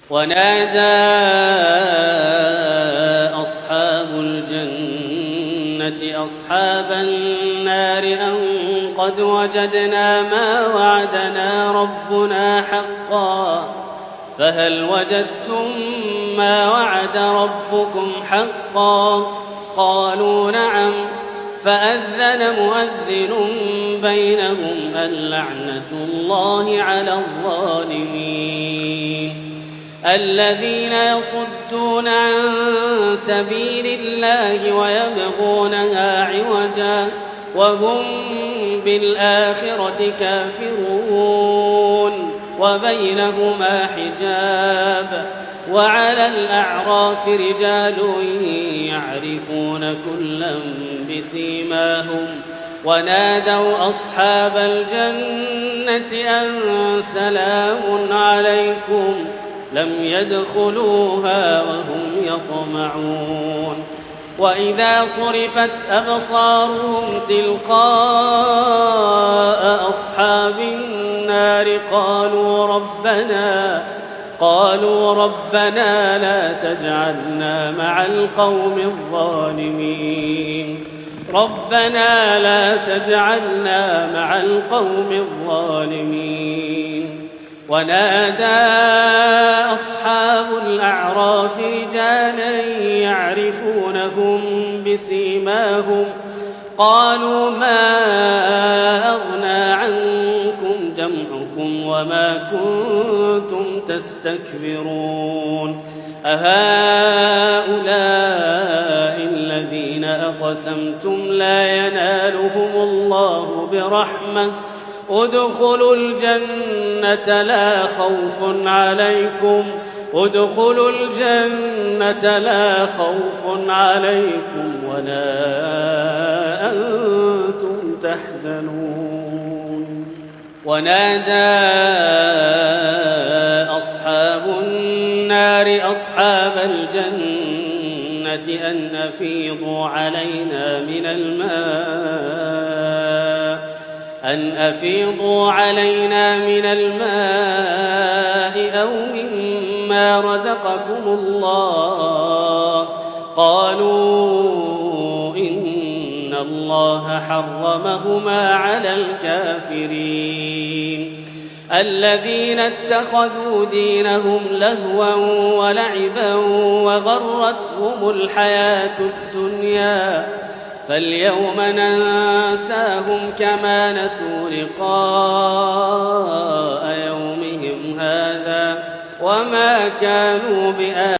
ونادى أصحاب الجنة أصحاب النار أن قد وجدنا ما وعدنا ربنا حقا فهل وجدتم ما وعد ربكم حقا قالوا نعم فأذن مؤذن بينهم اللعنة الله على الظالمين الذين يصدون عن سبيل الله ويبغونها عوجا وهم بالآخرة كافرون وبينهما حجاب وعلى الأعراف رجال يعرفون كلا بسيماهم ونادوا أصحاب الجنة أن سلام عليكم لم يدخلوها وهم يطمعون وإذا صرفت أبصارهم تلقاء أصحاب النار قالوا ربنا لا تجعلنا مع القوم الظالمين ربنا لا تجعلنا مع القوم الظالمين ونادى أصحاب الأعراف رجالا يعرفونهم بسيماهم قالوا ما أغنى عنكم جمعكم وما كنتم تستكبرون أهؤلاء الذين أقسمتم لا ينالهم الله برحمة ادخلوا الجنة لا خوف عليكم ولا أنتم تحزنون ونادى أصحاب النار أصحاب الجنة أن أفيضوا علينا من الماء أو مما رزقكم الله قالوا إن الله حرمهما على الكافرين الذين اتخذوا دينهم لهوا ولعبا وغرتهم الحياة الدنيا فاليوم ننساهم كما نسوا لقاء يومهم هذا وما كانوا بآياتنا